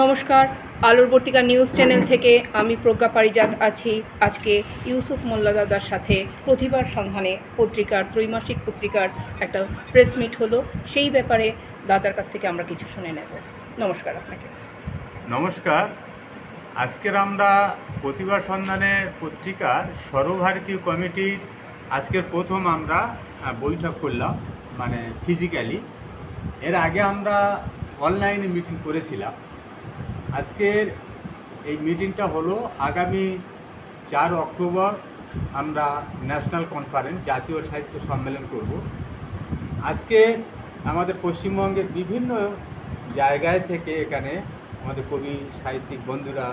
নমস্কার, আলোর বর্তিকা news channel থেকে আমি প্রজ্ঞা পারিজাত আছি। আজকে ইউসুফ মোল্লা দাদার সাথে প্রতিভার সন্ধানে পত্রিকার ত্রৈমাসিক পত্রিকার একটা প্রেস মিট হলো। সেই ব্যাপারে দাদার কাছ থেকে আমরা কিছু শুনে নেব। নমস্কার আপনাকে। নমস্কার। আজকের আমরা প্রতিভা সন্ধানে পত্রিকার সর্বভারতীয় কমিটির আজকের প্রথম আমরা বৈঠক করলাম, মানে ফিজিক্যালি। এর আগে আমরা অনলাইনে মিটিং করেছিলাম। আজকের এই মিটিংটা হলো আগামী 4 অক্টোবর আমরা ন্যাশনাল কনফারেন্স জাতীয় সাহিত্য সম্মেলন করব। আজকে আমাদের পশ্চিমবঙ্গের বিভিন্ন জায়গায় থেকে এখানে আমাদের কবি সাহিত্যিক বন্ধুরা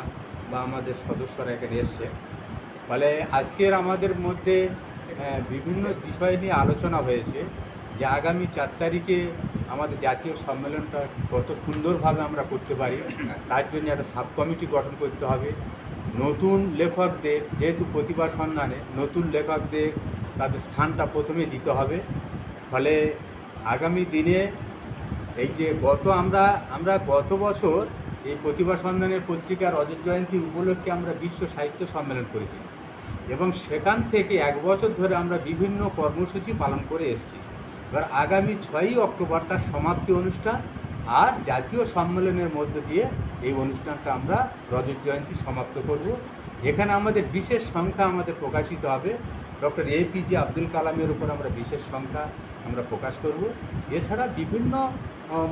বা আমাদের সদস্যরা এখানে এসছে। ফলে আজকের আমাদের মধ্যে বিভিন্ন বিষয় নিয়ে আলোচনা হয়েছে যে আগামী 4 তারিখে আমাদের জাতীয় সম্মেলনটা কত সুন্দরভাবে আমরা করতে পারি, তার জন্য একটা সাব কমিটি গঠন করতে হবে। নতুন লেখকদের, যেহেতু প্রতিভা সন্ধানে নতুন লেখকদের তাদের স্থানটা প্রথমে দিতে হবে। ফলে আগামী দিনে এই যে আমরা গত বছর এই প্রতিভা সন্ধানের পত্রিকার রজত জয়ন্তী উপলক্ষে আমরা বিশ্ব সাহিত্য সম্মেলন করেছি এবং সেখান থেকে 1 বছর ধরে আমরা বিভিন্ন কর্মসূচি পালন করে এসেছি। এবার আগামী 6ই অক্টোবর তার সমাপ্তি অনুষ্ঠান আর জাতীয় সম্মেলনের মধ্য দিয়ে এই অনুষ্ঠানটা আমরা রজত জয়ন্তী সমাপ্ত করব। এখানে আমাদের বিশেষ সংখ্যা আমাদের প্রকাশিত হবে। ডক্টর APJ আব্দুল কালামের উপর আমরা বিশেষ সংখ্যা আমরা প্রকাশ করব। এছাড়া বিভিন্ন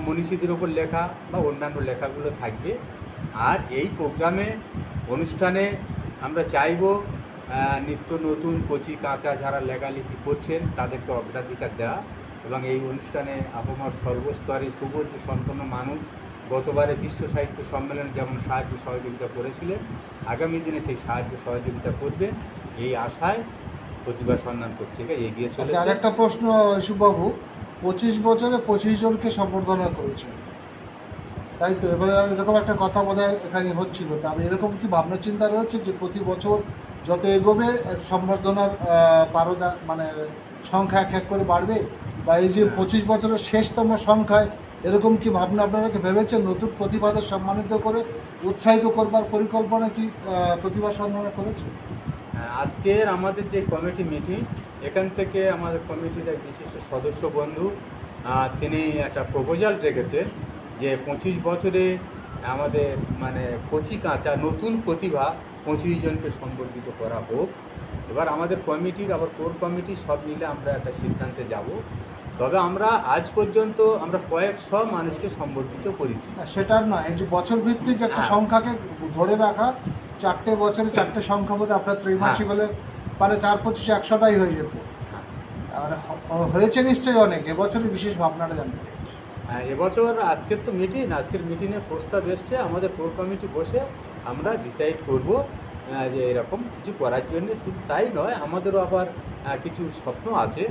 মনীষীদের ওপর লেখা বা অন্যান্য লেখাগুলো থাকবে। আর এই প্রোগ্রামে অনুষ্ঠানে আমরা চাইব নিত্য নতুন কচি কাঁচা যারা লেখালেখি করছেন তাদেরকে অগ্রাধিকার দেওয়া এবং এই অনুষ্ঠানে আপামর সর্বস্তরে সুবোধ সম্পন্ন মানুষ গতবারে বিশ্ব সাহিত্য সম্মেলনে যেমন সাহায্য সহযোগিতা করেছিলেন, আগামী দিনে সেই সাহায্য সহযোগিতা করবেন এই আশায় প্রতিভা সন্ধান পত্রিকা এগিয়ে চলেছে। আর একটা প্রশ্ন ইউসুফবাবু, 25 বছরে 25 জনকে সম্বর্ধনা করেছেন, তাই তো? এবারে এরকম একটা কথা বোধহয় এখানে হচ্ছিল, তা আমি এরকম কি ভাবনা চিন্তা রয়েছে যে প্রতি বছর যত এগোবে সম্বর্ধনার পারদা মানে সংখ্যা এক করে বাড়বে, বা এই যে 25 বছরের শেষতম সংখ্যায় এরকম কি ভাবনা আপনারা কি ভেবেছেন? নতুন প্রতিভাদের সম্মানিত করে উৎসাহিত করবার পরিকল্পনা কি প্রতিভা সন্ধানে করেছে? আজকের আমাদের যে কমিটি মিটিং, এখান থেকে আমাদের কমিটির এক বিশিষ্ট সদস্য বন্ধু তিনি একটা প্রপোজাল রেখেছেন যে 25 বছরে আমাদের মানে কচি কাঁচা নতুন প্রতিভা 25 জনকে সম্বর্ধিত করা হোক। এবার আমাদের কমিটির আবার কোর কমিটি সব মিলে আমরা একটা সিদ্ধান্তে যাব। তবে আমরা আজ পর্যন্ত আমরা কয়েকশো মানুষকে সম্বর্ধিত করেছি। সেটার নয়, এই যে বছর ভিত্তিক একটা সংখ্যাকে ধরে রাখা, 4টে বছরে 4টে সংখ্যা বোধ আপনার ত্রৈমাসিক হলে পারে 4 25 100টাই হয়ে যেত। আর হয়েছে নিশ্চয়ই অনেক। এবছরের বিশেষ ভাবনাটা জানতে চাই। হ্যাঁ, এবছর আজকের মিটিংয়ের প্রস্তাব এসছে, আমাদের কোর কমিটি বসে আমরা ডিসাইড করব যে এরকম কিছু করার জন্য। শুধু তাই নয়, আমাদেরও আবার কিছু স্বপ্ন আছে।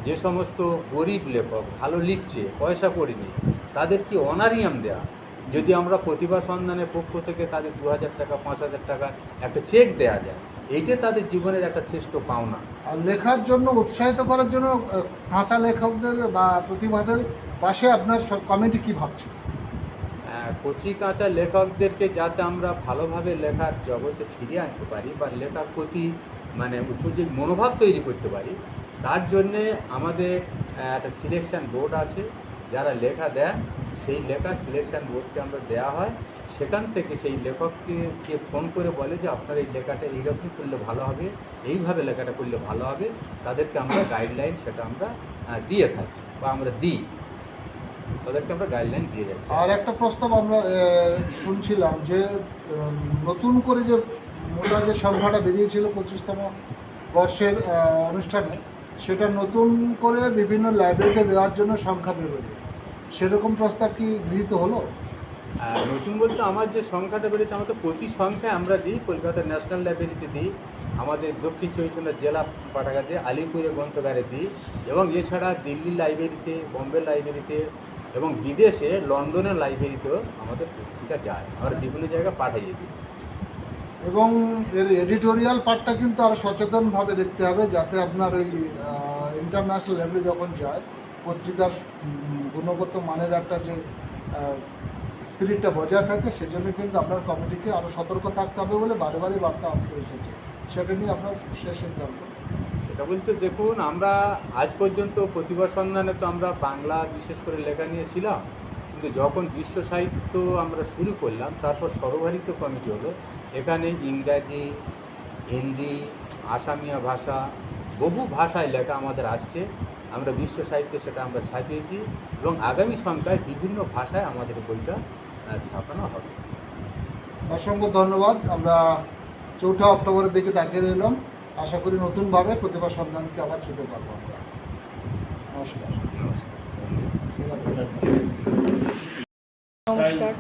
যে সমস্ত গরিব লেখক ভালো লিখছে, পয়সা করিনি, তাদেরকে অনারিয়াম দেওয়া। যদি আমরা প্রতিভা সন্ধানের পক্ষ থেকে তাদের 2000 টাকা 5000 টাকা একটা চেক দেওয়া যায়, এইটা তাদের জীবনের একটা শ্রেষ্ঠ পাওনা। আর লেখার জন্য উৎসাহিত করার জন্য কাঁচা লেখকদের বা প্রতিভাদের পাশে আপনার কমিটি কী ভাবছে? কচি কাঁচা লেখকদেরকে যাতে আমরা ভালোভাবে লেখার জগতে ফিরিয়ে আনতে পারি বা লেখার প্রতি মানে উপযোগী মনোভাব তৈরি করতে পারি, তার জন্যে আমাদের একটা সিলেকশান বোর্ড আছে। যারা লেখা দেন সেই লেখা সিলেকশান বোর্ডকে আমরা দেওয়া হয়। সেখান থেকে সেই লেখককে ফোন করে বলে যে আপনার এই লেখাটা এইরকম করলে ভালো হবে, এইভাবে লেখাটা করলে ভালো হবে। তাদেরকে আমরা গাইডলাইন সেটা আমরা দিয়ে থাকি বা আমরা দিই, তাদেরকে আমরা গাইডলাইন দিয়ে যাচ্ছি। আর একটা প্রস্তাব আমরা শুনছিলাম যে নতুন করে যে মোটা যে সংখ্যাটা বেরিয়েছিল 25তম বর্ষের অনুষ্ঠানে, সেটা নতুন করে বিভিন্ন লাইব্রেরিতে দেওয়ার জন্য সংখ্যা বেরোবে, সেরকম প্রস্তাব কি গৃহীত হলো? নতুন বলতে আমার যে সংখ্যাটা বেড়েছে, আমরা তো প্রতি সংখ্যায় আমরা দিই। কলকাতার ন্যাশনাল লাইব্রেরিতে দিই, আমাদের দক্ষিণ চব্বিশ পরগনা জেলা পাঠাগারে, আলিপুরে গ্রন্থাগারে দিই, এবং এছাড়া দিল্লি লাইব্রেরিতে, বম্বে লাইব্রেরিতে এবং বিদেশে লন্ডনের লাইব্রেরিতেও আমাদের পত্রিকা যায়। আমরা বিভিন্ন জায়গায় পাঠিয়ে দিই। এবং এর এডিটোরিয়াল পার্টটা কিন্তু আরও সচেতনভাবে দেখতে হবে, যাতে আপনার ওই ইন্টারন্যাশনাল লেভেলে যখন যায় পত্রিকার গুণগত মানের একটা যে স্পিরিটটা বজায় থাকে, সেজন্য কিন্তু আপনার কমিটিকে আরও সতর্ক থাকতে হবে বলে বারে বারে বার্তা আজকে এসেছে। সেটা নিয়ে আপনার শেষ সিদ্ধান্ত। সেটা বলতে দেখুন, আমরা আজ পর্যন্ত প্রতিভা সন্ধানে তো আমরা বাংলা বিশেষ করে লেখা নিয়েছিলাম, কিন্তু যখন বিশ্ব সাহিত্য আমরা শুরু করলাম তারপর সর্বভারতীয় কমিটি হলো। এখানে ইংরাজি, হিন্দি, আসামিয়া ভাষা, বহু ভাষায় লেখা আমাদের আসছে। আমরা বিশ্ব সাহিত্যে সেটা আমরা ছাপিয়েছি এবং আগামী সংখ্যায় বিভিন্ন ভাষায় আমাদের বইটা ছাপানো হবে। অসংখ্য ধন্যবাদ। আমরা 4 অক্টোবরের দিকে তাকিয়ে রইলাম। আশা করি নতুনভাবে প্রতিভা সন্ধানকে আবার ছুতে পারবো আমরা। নমস্কার। নমস্কার,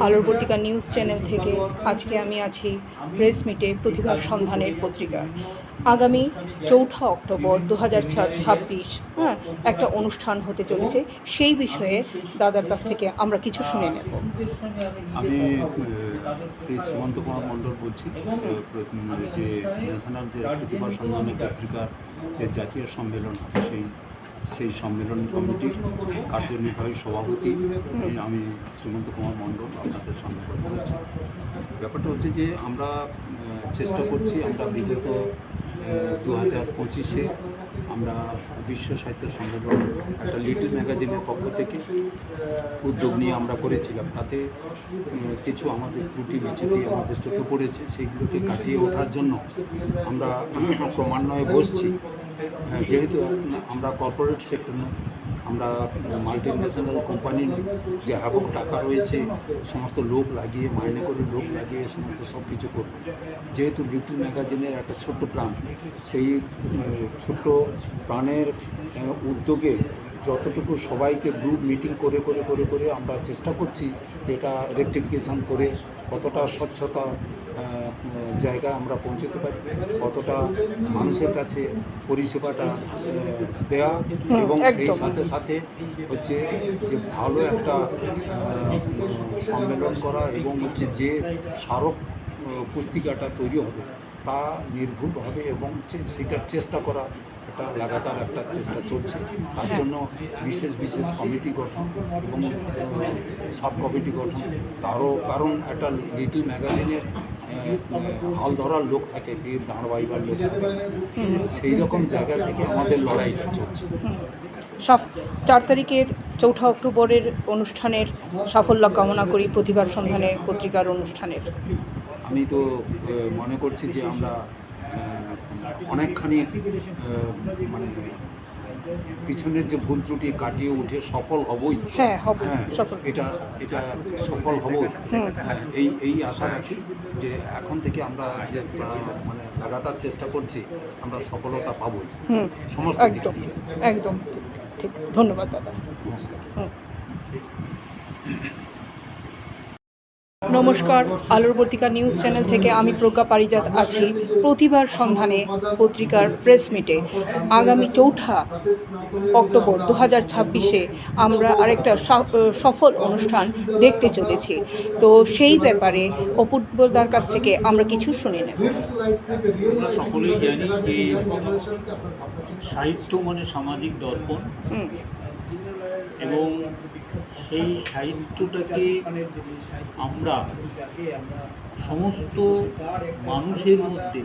আলোর পত্রিকা নিউজ চ্যানেল থেকে আজকে আমি আছি প্রেস মিটে প্রতিভার সন্ধানের পত্রিকা। আগামী 4 অক্টোবর 2026 একটা অনুষ্ঠান হতে চলেছে, সেই বিষয়ে দাদার কাছ থেকে আমরা কিছু শুনে নেব। আমি শ্রী শ্রীমন্ত কুমার মণ্ডল বলছি। যে ন্যাশনাল যে প্রতিভা সন্ধানী পত্রিকার যে জাতীয় সম্মেলন হবে সেই সম্মেলন কমিটির কার্যনির্বাহী সভাপতি আমি শ্রীমন্ত কুমার মণ্ডল আপনাদের সামনে কথা বলছি। ব্যাপারটা হচ্ছে যে আমরা চেষ্টা করছি, আমরা বিগত 2025-এ আমরা বিশ্ব সাহিত্য সম্মেলন একটা লিটল ম্যাগাজিনের পক্ষ থেকে উদ্যোগ নিয়ে আমরা করেছিলাম। তাতে কিছু আমাদের ত্রুটি বিচ্যুতি আমাদের চোখে পড়েছে, সেইগুলোকে কাটিয়ে ওঠার জন্য আমরা ক্রমান্বয়ে বসছি। যেহেতু আমরা কর্পোরেট সেক্টর নই, আমরা মাল্টি ন্যাশনাল কোম্পানি নই যে হাবক টাকা রয়েছে সমস্ত লোক লাগিয়ে, মাইনে করে লোক লাগিয়ে সমস্ত সব কিছু করব। যেহেতু লিটল ম্যাগাজিনের একটা ছোট্ট প্রাণ, সেই ছোট্ট প্রাণের উদ্যোগে যতটুকু সবাইকে গ্রুপ মিটিং করে করে করে করে আমরা চেষ্টা করছি এটা রেকটিফিকেশান করে কতটা স্বচ্ছতা জায়গায় আমরা পৌঁছতে পারি, কতটা মানুষের কাছে পরিষেবাটা দেয়া, এবং সেই সাথে সাথে হচ্ছে যে ভালো একটা সম্মেলন করা, এবং হচ্ছে যে স্মারক পুস্তিকাটা তৈরি হবে তা নির্ভুল হবে, এবং সেটার চেষ্টা করা একটা লাগাতার একটা চেষ্টা চলছে। তার জন্য বিশেষ বিশেষ কমিটি গঠন এবং সাব কমিটি গঠন, তারও কারণ একটা লিটল ম্যাগাজিনের হাল ধরার লোক থাকে, দাঁড় বাইবার লোক থাকে, সেই রকম জায়গা থেকে আমাদের লড়াইটা চলছে। 4 তারিখের 4 অক্টোবরের অনুষ্ঠানের সাফল্য কামনা করি, প্রতিভার সন্ধানের পত্রিকার অনুষ্ঠানের। আমি তো মনে করছি যে আমরা অনেকখানি মানে পিছনের যে ভুল ত্রুটি কাটিয়ে উঠে সফল হবই। হ্যাঁ, হবে সফল। এটা সফল হবই। হ্যাঁ, এই আশা রাখি যে এখন থেকে আমরা যে মানে লাগাতার চেষ্টা করছি, আমরা সফলতা পাবই সমস্ত দিক একদম থেকে। একদম ঠিক। ধন্যবাদ দাদা। নমস্কার। নমস্কার, আলোর পত্রিকা নিউজ চ্যানেল থেকে আমি প্রজ্ঞা পারিজাত আছি প্রতিভার সন্ধানে পত্রিকার প্রেস মিটে। আগামী 4 অক্টোবর 2026-এ আমরা আরেকটা সফল অনুষ্ঠান দেখতে চলেছি। তো সেই ব্যাপারে অপূর্বদার কাছ থেকে আমরা কিছু শুনে নেব। আমরা সকলেই জানি যে সাহিত্য মানে সামাজিক দর্পণ, এবং সেই সাহিত্যটাকে আমরা সমস্ত মানুষের মধ্যে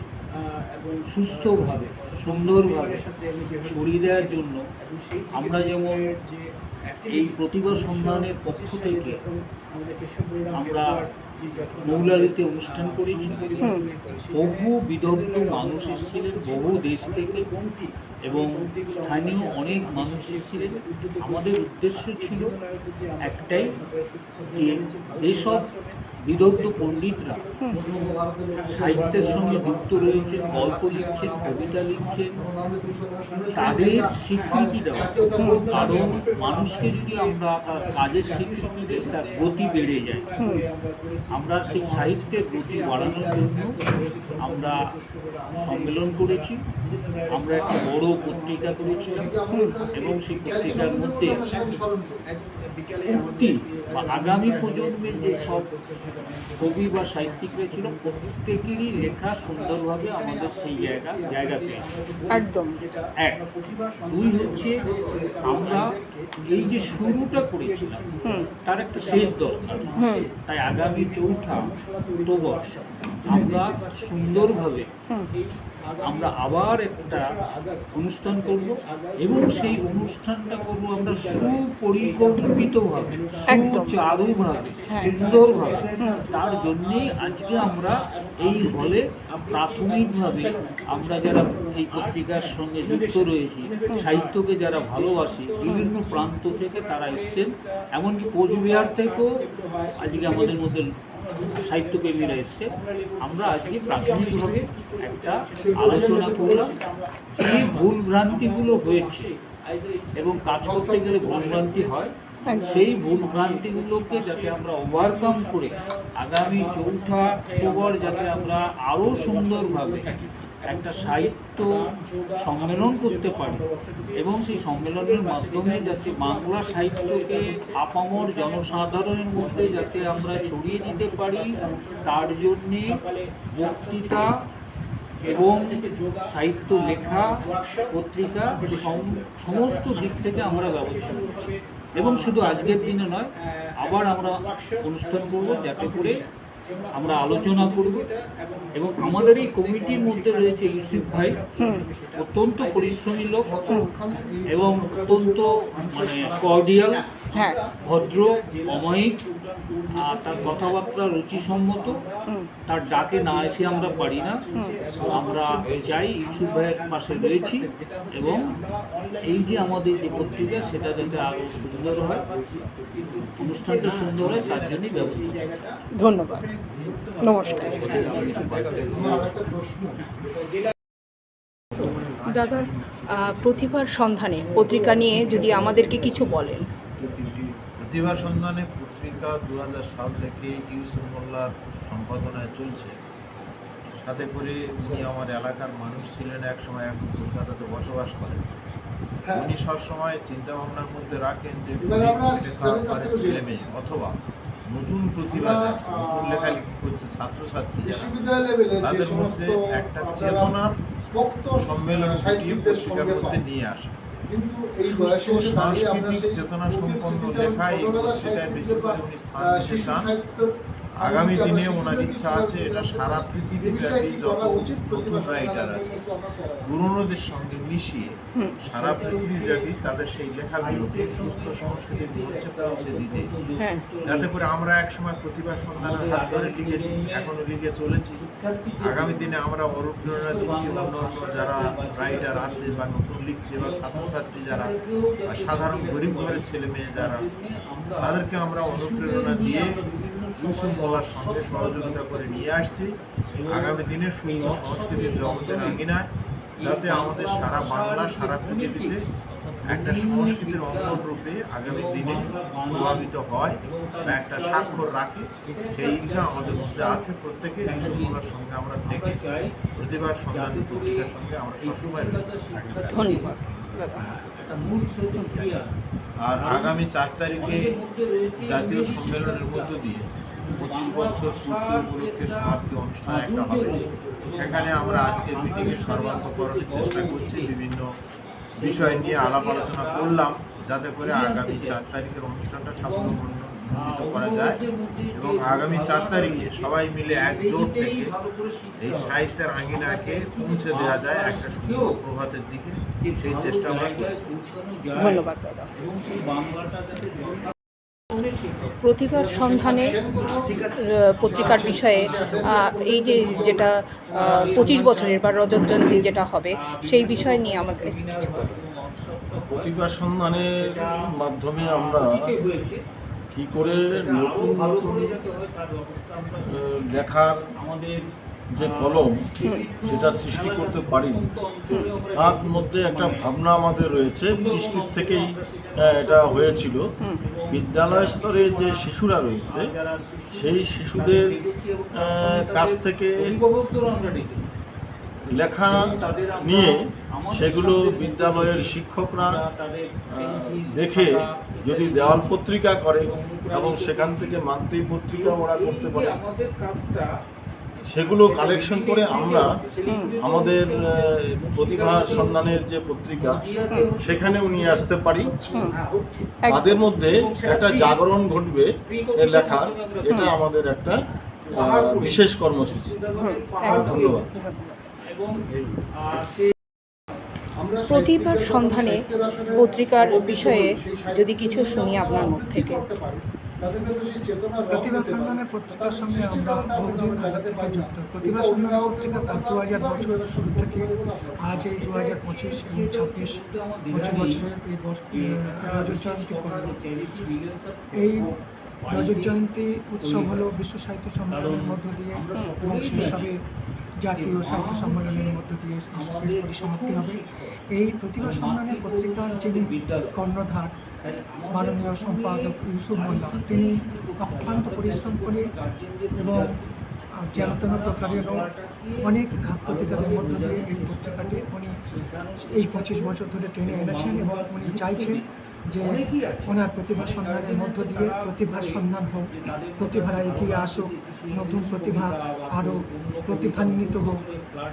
সুস্থভাবে সুন্দরভাবে ছড়িয়ে দেওয়ার জন্য আমরা যেমন এই প্রতিভা সন্ধানের পক্ষ থেকে আমরা মৌলালিতে অনুষ্ঠান করেছি। বহু বিদগ্ধ মানুষ এসেছিলেন বহু দেশ থেকে, এবং স্থানীয় অনেক মানুষ এসেছিলেন। আমাদের উদ্দেশ্য ছিল একটাই, যে যেসব বিদগ্ধ পণ্ডিতরা সাহিত্যের সঙ্গে যুক্ত রয়েছেন, গল্প লিখছেন, কবিতা লিখছেন, তাদের স্বীকৃতি দেওয়া। কারণ মানুষকে যদি আমরা তার কাজের স্বীকৃতি দিই, তার গতি বেড়ে যায়। আমরা সেই সাহিত্যের গতি বাড়ানোর জন্য আমরা সম্মেলন করেছি। আমরা একটা বড় পত্রিকা করেছিলাম, এবং সেই পত্রিকার মধ্যে উক্তি বা আগামী প্রজন্মের যে সব কবি বা সাহিত্যিকরা ছিল প্রত্যেকেরই লেখা সুন্দরভাবে আমাদের সেই জায়গা পেয়েছে। একদম। এক, দুই হচ্ছে আমরা এই যে শুরুটা করেছিলাম তার একটা শেষ দরকার। তাই আগামী 4 অক্টোবর আমরা সুন্দরভাবে আমরা আবার একটা অনুষ্ঠান করব এবং সেই অনুষ্ঠানটা করব আমরা সুপরিকল্পিতভাবে, সুচারুভাবে, সুন্দরভাবে। তার জন্যেই আজকে আমরা এই হলে প্রাথমিকভাবে আমরা যারা এই পত্রিকার সঙ্গে যুক্ত রয়েছি, সাহিত্যকে যারা ভালোবাসি, বিভিন্ন প্রান্ত থেকে তারা এসছেন, এমনকি কোচবিহার থেকেও আজকে আমাদের মধ্যে সাহিত্যপ্রেমীরা এসছে। আমরা আজকে প্রাথমিকভাবে একটা আলোচনা করলাম যে ভুলভ্রান্তিগুলো হয়েছে এবং কাজ করতে গেলে ভুলভ্রান্তি হয়, সেই ভুলভ্রান্তিগুলোকে যাতে আমরা ওভারকাম করে আগামী 4 অক্টোবর যাতে আমরা আরও সুন্দরভাবে একটা সাহিত্য সম্মেলন করতে পারি এবং সেই সম্মেলনের মাধ্যমে যাতে বাংলা সাহিত্যকে আপামর জনসাধারণের মধ্যে যাতে আমরা ছড়িয়ে দিতে পারি, তার জন্যে বক্তৃতা এবং সাহিত্য লেখা, পত্রিকা সমস্ত দিক থেকে আমরা ব্যবস্থা করছি। এবং শুধু আজকের দিনে নয়, আবার আমরা অনুষ্ঠান করব যাতে করে আমরা আলোচনা করব। এবং আমাদের এই কমিটির মধ্যে রয়েছে ইউসুফ ভাই, অত্যন্ত পরিশ্রমী লোক এবং অত্যন্ত মানে কর্ডিয়াল, ভদ্র, অমায়িক, আর তার কথাবার্তা রুচিসম্মত। তার ডাকে না এসে আমরা পারি না। আমরা চাই ইউসুফ ভাইয়ের পাশে রয়েছি এবং এই যে আমাদের যে পত্রিকা সেটা যাতে আরও সুন্দর হয়, অনুষ্ঠানটা সুন্দর হয়, তার জন্যই ব্যবস্থা। ধন্যবাদ, নমস্কার। দাদা, প্রতিভার সন্ধানে পত্রিকা নিয়ে যদি আমাদেরকে কিছু বলেন। প্রতিভা সন্ধানে পত্রিকা 2000 সাল থেকে ইউসুফ মোল্লার সম্পাদনায় চলছে। সাথে করে উনি আমার এলাকার মানুষ ছিলেন, এক সময় এখন কলকাতাতে বসবাস করেন। উনি সবসময় চিন্তাভাবনার মধ্যে রাখেন যে ছেলে মেয়ে অথবা নতুন প্রতিভা নতুন লেখালেখি করছে ছাত্রছাত্রী, তাদের মধ্যে একটা চেতনার সম্মেলন পত্রিকার মধ্যে নিয়ে আসা। সাংস্কৃতিক চেতনা সম্পন্ন লেখা এই পত্রিকায় বেশি করে উনি স্থান দিতে চান। আগামী দিনে ওনার ইচ্ছা আছে এটা সারা পৃথিবীব্যাপী যত নতুন রাইটার আছে পুরনোদের সঙ্গে মিশিয়ে সারা পৃথিবীব্যাপী তাদের সেই লেখাগুলোকে সুস্থ সংস্কৃতির মঞ্চে পৌঁছে দিতে, যাতে করে আমরা একসময় প্রতিভা সন্ধানের হাত ধরে লিখেছি, এখনো লিখে চলেছি। আগামী দিনে আমরা অনুপ্রেরণা দিচ্ছি অন্য অন্য যারা রাইটার আছে বা নতুন লিখছে বা ছাত্রছাত্রী যারা সাধারণ গরিব ঘরের ছেলে মেয়ে যারা, তাদেরকে আমরা অনুপ্রেরণা দিয়ে ইউসুফ মোল্লার সঙ্গে সহযোগিতা করে নিয়ে আসছি। আগামী দিনে সুস্থ সংস্কৃতির জগতের আঙিনায় যাতে আমাদের সারা বাংলা, সারা পৃথিবীতে একটা সংস্কৃতির অঙ্গন রূপে আগামী দিনে প্রভাবিত হয় বা একটা স্বাক্ষর রাখে, সেই ইচ্ছা আমাদের মধ্যে আছে। প্রত্যেকে ইউসুফ মোল্লার সঙ্গে আমরা থেকে প্রতিভার সন্ধান পত্রিকার সঙ্গে আমরা সবসময় রয়েছি। ধন্যবাদ। আর আগামী 4 তারিখে জাতীয় সম্মেলনের মধ্য দিয়ে 25 বছর পূর্তি উপলক্ষে সমাপ্তি অনুষ্ঠান একটা হবে। সেখানে আমরা আজকের মিটিংয়ে সর্বাঙ্গীকরণের চেষ্টা করছি, বিভিন্ন বিষয় নিয়ে আলাপ আলোচনা করলাম যাতে করে আগামী 4 তারিখের অনুষ্ঠানটা সাফল্যমণ্ডিত করা যায় এবং আগামী 4 তারিখে সবাই মিলে একজোট থেকে এই সাহিত্যের আঙিনাকে পৌঁছে দেওয়া যায় একটা সুন্দর প্রভাতের দিকে, সেই চেষ্টা আমরা করছি। ধন্যবাদ দাদা। প্রতিভার সন্ধানে পত্রিকার বিষয়ে এই যে যেটা 25 বছরের বা রজত জয়ন্তী যেটা হবে সেই বিষয় নিয়ে আমাদের কিছু বলুন। প্রতিভা সন্ধানের মাধ্যমে আমরা কী করে নতুন নতুন লেখার যে কলম সেটা সৃষ্টি করতে পারি, তার মধ্যে একটা ভাবনা আমাদের রয়েছে। সৃষ্টির থেকেই এটা হয়েছিল। বিদ্যালয় স্তরে যে শিশুরা রয়েছে সেই শিশুদের কাছ থেকে লেখা নিয়ে সেগুলো বিদ্যালয়ের শিক্ষকরা দেখে যদি দেওয়াল পত্রিকা করে এবং সেখান থেকে মান্থলি পত্রিকা ওরা করতে পারে, সেগুলো কালেকশন করে আমরা আমাদের প্রতিভা সন্ধানের যে পত্রিকা সেখানেও নিয়ে আসতে পারি। তাদের মধ্যে একটা জাগরণ ঘটবে লেখার, এটা আমাদের একটা বিশেষ কর্মসূচি। ধন্যবাদ। প্রতিভার সন্ধানে পত্রিকার বিষয়ে যদি কিছু শুনি আপনার মুখ থেকে। প্রতিভা সন্ধানের পত্রিকার সঙ্গে আমরা বহুদিন আগে থেকে যুক্ত। প্রতিভা সন্ধান পত্রিকা তার 2000 বছর শুরু থেকে আজ এই 2025 এবং 26 বছরের এই রজত জয়ন্তী করল। এই রজত জয়ন্তী উৎসব হলো বিশ্ব সাহিত্য সম্মেলনের মধ্য দিয়ে এবং সেসবে জাতীয় সাহিত্য সম্মেলনের মধ্য দিয়ে এর পরিসমাপ্তি হবে। এই প্রতিভা সন্ধানের পত্রিকার যিনি কর্ণধার মাননীয় সম্পাদক ইউসুফ মোল্লা, তিনি অক্লান্ত পরিশ্রম করে এবং যেন প্রকারের অনেক ঘাত প্রতিঘাতের মধ্য দিয়ে এই পত্রিকাটি উনি এই 25 বছর ধরে টেনে এনেছেন এবং উনি চাইছেন যে ওনার প্রতিভা সন্ধানের মধ্য দিয়ে প্রতিভার সন্ধান হোক, প্রতিভারা এগিয়ে আসুক, নতুন প্রতিভা আরও প্রতিভান্বিত হোক,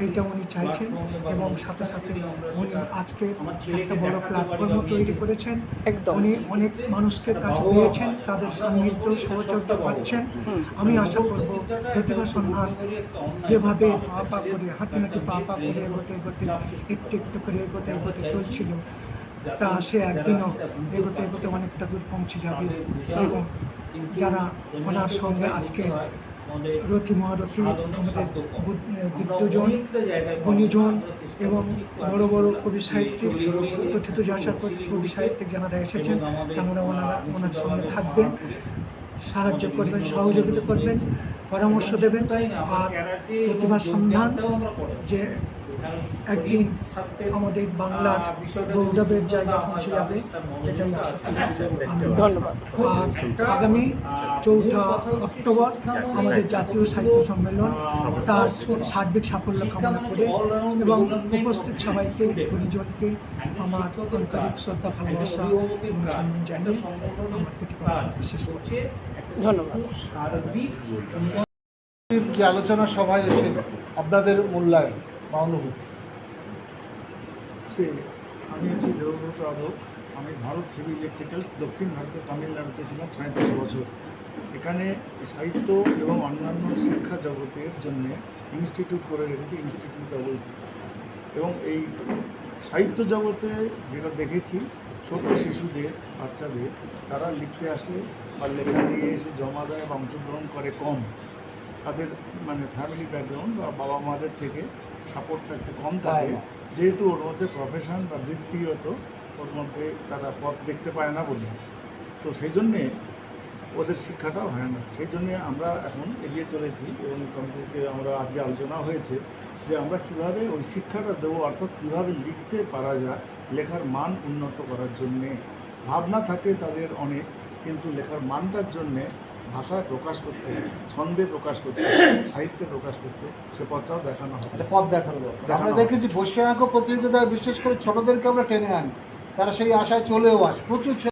এইটা উনি চাইছেন। এবং সাথে সাথে উনি আজকে একটা বড় প্ল্যাটফর্মও তৈরি করেছেন। উনি অনেক মানুষকে কাছে পেয়েছেন, তাদের সান্নিধ্য সহযোগিতা পাচ্ছেন। আমি আশা করব প্রতিভা সন্ধান যেভাবে পা করে হাঁটি পা করে এগোতে একটু করে এগোতে চলছিল, তা সে একদিনও এগোতে অনেকটা দূর পৌঁছে যাবে। এবং যারা ওনার সঙ্গে আজকে রথী মহারথী, আমাদের বিদ্যজন, গুণীজন এবং বড় বড় কবি সাহিত্যিক, প্রথিত যশা কবি সাহিত্যিক যারা এসেছেন, তারা ওনার সঙ্গে থাকবেন, সাহায্য করবেন, সহযোগিতা করবেন, পরামর্শ দেবেন। আর প্রতিভা সন্ধান যে একদিন আমাদের বাংলার গৌরবের জায়গায় পৌঁছে যাবে, এটাই আশা করি। ধন্যবাদ। আর আগামী 4 অক্টোবর আমাদের জাতীয় সাহিত্য সম্মেলন, তার সার্বিক সাফল্য কামনা করে এবং উপস্থিত সবাইকে, গুণীজনকে আমার আন্তরিক শ্রদ্ধা, ভালোবাসা এবং সম্মান জানিয়ে আমার প্রতিপাদকতা শেষ করছি। ধন্যবাদ। যে আলোচনা সভায় এসে আপনাদের মূল্যায়ন বা অনুভূতি। আমি হচ্ছি দেবব্রত যাদব। আমি ভারত হেভি ইলেকট্রিক্যালস, দক্ষিণ ভারতে তামিলনাড়ুতে ছিলাম 37 বছর। এখানে সাহিত্য এবং অন্যান্য শিক্ষা জগতের জন্য ইনস্টিটিউট করে রেখেছি, ইনস্টিটিউট অবস্থিত। এবং এই সাহিত্য জগতে যেটা দেখেছি, ছোট শিশুদের, বাচ্চাদের, তারা লিখতে আসে বা লেখা নিয়ে এসে জমা দেয় বা অংশগ্রহণ করে কম। তাদের মানে ফ্যামিলি ব্যাকগ্রাউন্ড বা বাবা মাদের থেকে সাপোর্টটা একটু কম থাকে, যেহেতু ওর মধ্যে প্রফেশন বা বৃত্তিগত ওর মধ্যে তারা পথ দেখতে পায় না বলে, তো সেই জন্যে ওদের শিক্ষাটাও হয় না। সেই জন্যে আমরা এখন এগিয়ে চলেছি এবং কমিটিতে আমরা আজকে আলোচনা হয়েছে যে আমরা কীভাবে ওই শিক্ষাটা দেবো, অর্থাৎ কীভাবে লিখতে পারা যায়, লেখার মান উন্নত করার জন্যে। ভাবনা থাকে তাদের অনেক, কিন্তু লেখার মানটার জন্যে ভাষায় প্রকাশ করতে, ছন্দে প্রকাশ করতে, সাহিত্যে প্রকাশ করতে সে পথটাও দেখানো হয়। একটা পথ দেখানো দরকার। আমরা দেখেছি বসে আঁকো প্রতিযোগিতায় বিশেষ করে ছোটদেরকে আমরা টেনে আনি, তারা সেই আশায় চলেও আসে। প্রচুর ছেলে